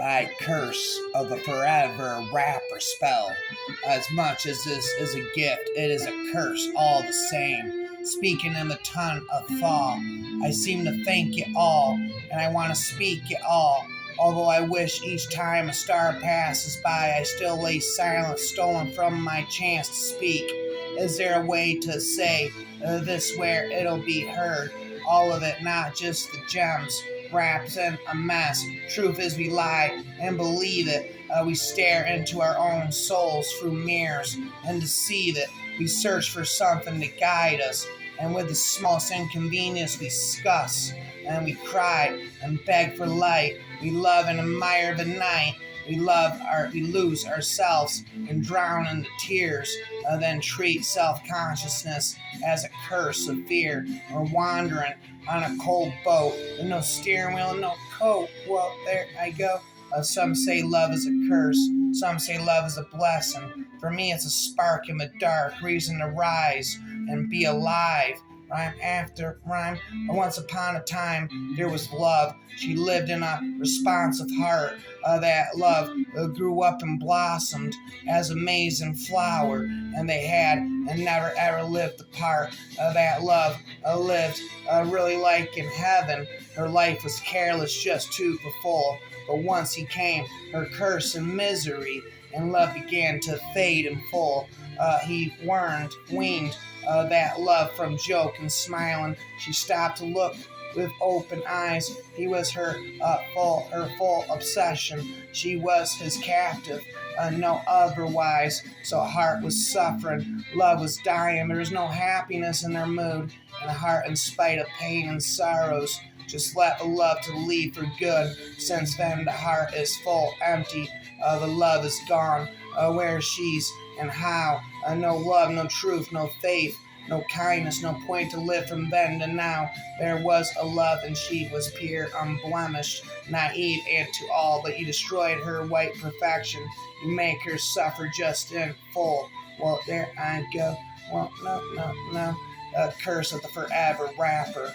by curse of the forever rapper spell. As much as this is a gift, it is a curse all the same. Speaking in the tongue of fall, I seem to think it all, and I want to speak it all. Although I wish each time a star passes by, I still lay silent, stolen from my chance to speak. Is there a way to say this where it'll be heard? All of it, not just the gems wrapped in a mess. Truth is, we lie and believe it. We stare into our own souls through mirrors and deceive it. We search for something to guide us, and with the smallest inconvenience, we scuss and we cry and beg for light. We love and admire the night. We lose ourselves and drown in the tears, then treat self-consciousness as a curse of fear. We're wandering on a cold boat with no steering wheel and no coat. Well, there I go. Some say love is a curse. Some say love is a blessing. For me, it's a spark in the dark, reason to rise and be alive. Rhyme after rhyme. Once upon a time, there was love. She lived in a responsive heart. That love grew up and blossomed as a amazing flower, and they had and never ever lived apart. That love lived really like in heaven. Her life was careless just to the full. But once he came, her curse and misery, and love began to fade in full. He weaned that love from joke and smiling. She stopped to look with open eyes. He was her full obsession. She was his captive, no otherwise. So heart was suffering, love was dying. There was no happiness in their mood, and heart, in spite of pain and sorrows, just let the love to leave for good. Since then, the heart is full, empty. The love is gone. Where she's and how? No love, no truth, no faith, no kindness, no point to live from then to now. There was a love, and she was pure, unblemished, naive, and to all. But you destroyed her white perfection. You make her suffer just in full. Well, there I go. Well, no. Curse of the forever rapper.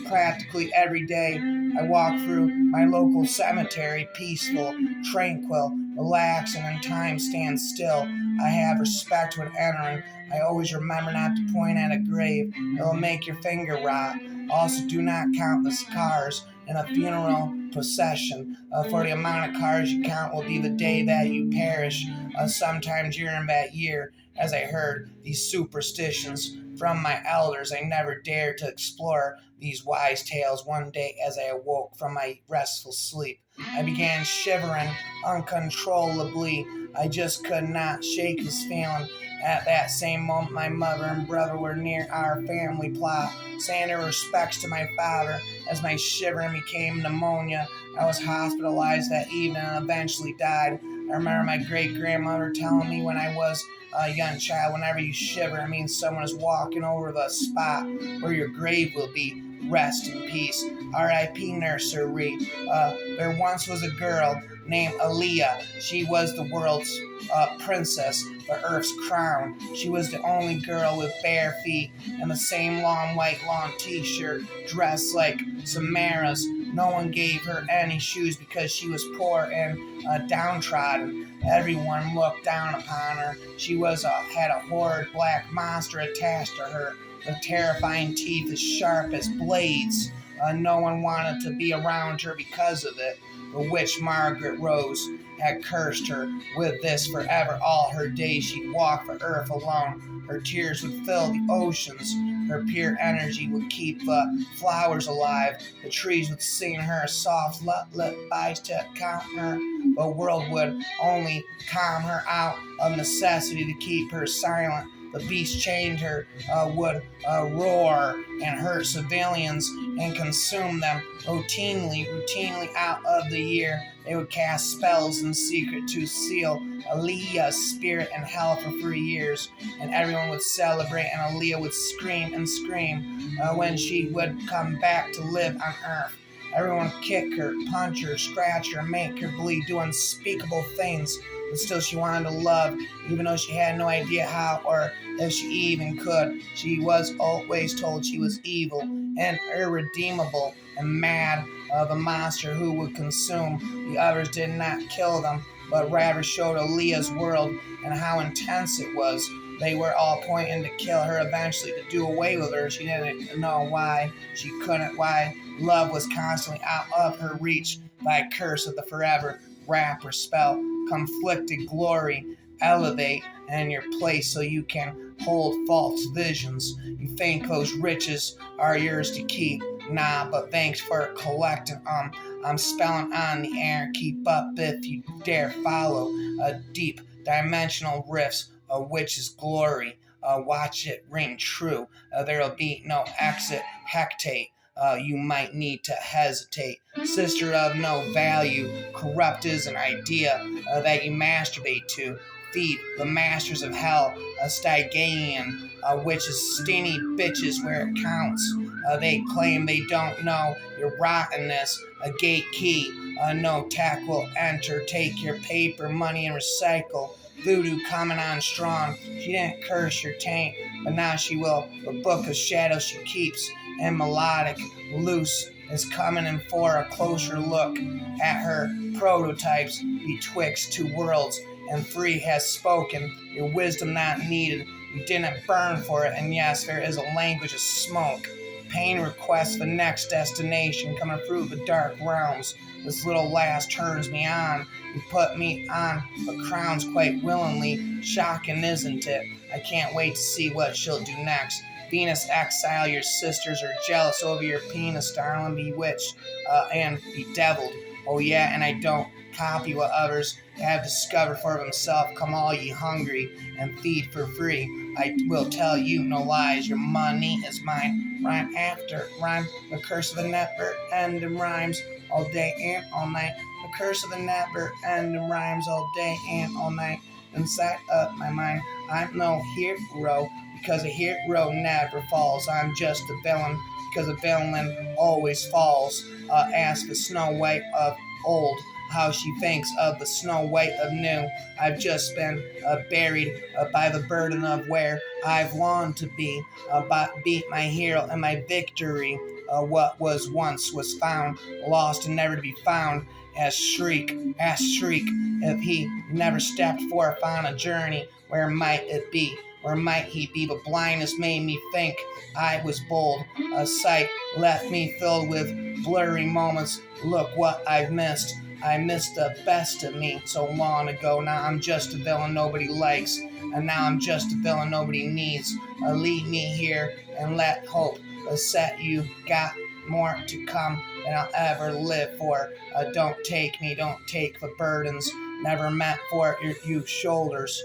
Practically every day I walk through my local cemetery, peaceful, tranquil, relaxing, and time stands still. I have respect when entering. I always remember not to point at a grave. It'll make your finger rot. Also, do not count the cars in a funeral procession. For the amount of cars you count will be the day that you perish. Sometimes during that year, as I heard these superstitions from my elders, I never dared to explore these wise tales. One day, as I awoke from my restful sleep, I began shivering uncontrollably. I just could not shake this feeling. At that same moment, my mother and brother were near our family plot, saying their respects to my father. As my shivering became pneumonia, I was hospitalized that evening and eventually died. I remember my great-grandmother telling me when I was a young child, whenever you shiver, it means someone is walking over the spot where your grave will be. Rest in peace. R.I.P. Nursery. There once was a girl named Aaliyah. She was the world's princess, the earth's crown. She was the only girl with bare feet and the same long white lawn t-shirt, dressed like Samara's. No one gave her any shoes because she was poor and downtrodden. Everyone looked down upon her. She had a horrid black monster attached to her, with terrifying teeth as sharp as blades. No one wanted to be around her because of it. The witch Margaret Rose had cursed her with this forever. All her days she'd walk the earth alone. Her tears would fill the oceans. Her pure energy would keep the flowers alive. The trees would sing her soft lullabies to calm her. The world would only calm her out of necessity to keep her silent. The beast chained her would roar and hurt civilians and consume them routinely out of the year. They would cast spells in secret to seal Aaliyah's spirit in hell for 3 years, and everyone would celebrate, and Aaliyah would scream and scream when she would come back to live on Earth. Everyone would kick her, punch her, scratch her, make her bleed, do unspeakable things. But still she wanted to love, even though she had no idea how or if she even could. She was always told she was evil and irredeemable and mad, of a monster who would consume. The others did not kill them, but rather showed Aaliyah's world and how intense it was. They were all pointing to kill her eventually, to do away with her. She didn't know why. She couldn't. Why love was constantly out of her reach by a curse of the forever rapper spell. Conflicted glory, elevate in your place so you can hold false visions. You think those riches are yours to keep. Nah, but thanks for collecting. I'm spelling on the air. Keep up if you dare follow a deep dimensional rifts, a witch's glory. Watch it ring true. There'll be no exit hectate. You might need to hesitate. Sister of no value, corrupt is an idea that you masturbate to. Feed the masters of hell, a Stygian, witches, stingy bitches where it counts. They claim they don't know your rottenness. A gate key, no tack will enter. Take your paper, money, and recycle. Voodoo coming on strong. She didn't curse your taint, but now she will. The book of shadows she keeps, and melodic, loose, is coming in for a closer look at her prototypes betwixt two worlds, and three has spoken. Your wisdom not needed. You didn't burn for it, and yes, there is a language of smoke. Pain requests the next destination coming through the dark realms. This little lass turns me on. You put me on the crowns quite willingly. Shocking, isn't it? I can't wait to see what she'll do next. Venus exile, your sisters are jealous over your penis, darling, bewitched and bedeviled. Oh yeah, and I don't copy what others have discovered for themselves. Come all ye hungry and feed for free. I will tell you no lies, your money is mine. Rhyme after rhyme, the curse of the never ending rhymes all day and all night. The curse of the never ending rhymes all day and all night. Inside of my mind, I'm no hero, because a hero never falls. I'm just a villain, because a villain always falls. Ask the Snow White of old how she thinks of the Snow White of new. I've just been buried by the burden of where I've longed to be. Beat my hero and my victory. What was once was found, lost and never to be found. Ask Shriek, if he never stepped forth on a journey, where might it be? Where might he be? The blindness made me think I was bold. A sight left me filled with blurry moments. Look what I've missed. I missed the best of me so long ago. Now I'm just a villain nobody likes. And now I'm just a villain nobody needs. Leave me here and let hope set you. Got more to come than I'll ever live for. Don't take the burdens never meant for you shoulders.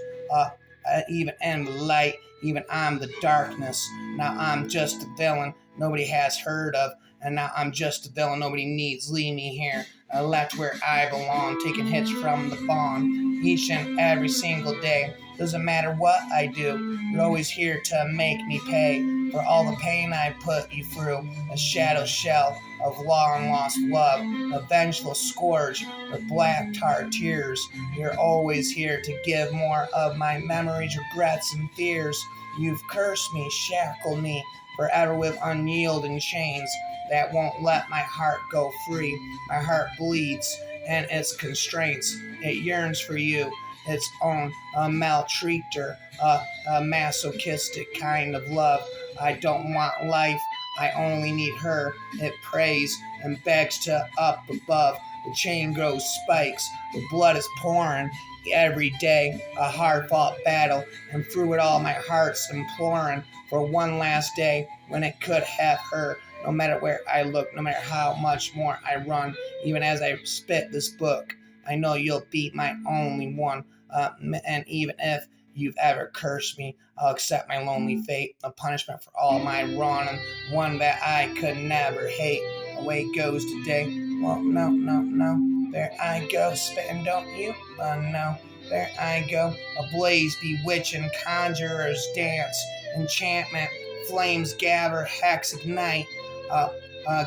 Even in the light, even I'm the darkness. Now I'm just a villain nobody has heard of, and now I'm just a villain nobody needs. Leave me here, left where I belong, taking hits from the bomb each and every single day. Doesn't matter what I do, you're always here to make me pay for all the pain I put you through. A shadow shell of long lost love, a vengeful scourge of black tar tears. You're always here to give more of my memories, regrets, and fears. You've cursed me, shackled me forever with unyielding chains that won't let my heart go free. My heart bleeds and its constraints. It yearns for you, its own maltreater, a masochistic kind of love. I don't want life, I only need her. It prays and begs to up above. The chain grows spikes, the blood is pouring every day, a hard-fought battle, and through it all my heart's imploring for one last day when it could have her. No matter where I look, no matter how much more I run, even as I spit this book, I know you'll be my only one. And even if you've ever cursed me, I'll accept my lonely fate, a punishment for all my wrong, and one that I could never hate. Away goes today. Well, no. There I go, spitting, don't you? No. There I go. A blaze, bewitching, conjurers dance, enchantment, flames gather, hex ignite.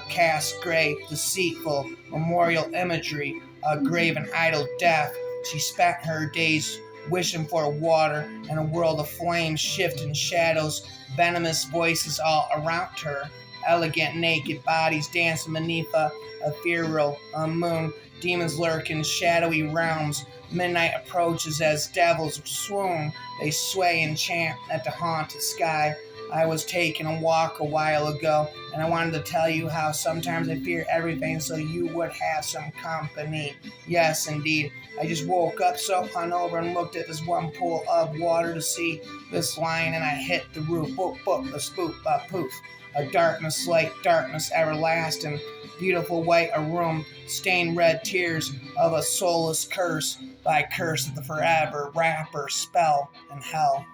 Cast grave, deceitful, memorial imagery, grave and idle death. She spent her days wishing for water and a world of flames, shifting shadows, venomous voices all around her. Elegant naked bodies dancing beneath a ethereal moon. Demons lurk in shadowy realms. Midnight approaches as devils swoon. They sway and chant at the haunted sky. I was taking a walk a while ago, and I wanted to tell you how sometimes I fear everything so you would have some company. Yes, indeed. I just woke up so hungover and looked at this one pool of water to see this line, and I hit the roof. Boop, boop, a spoop, a poof. A darkness like darkness everlasting. Beautiful white a room, stained red tears of a soulless curse by curse of the forever rapper spell in hell.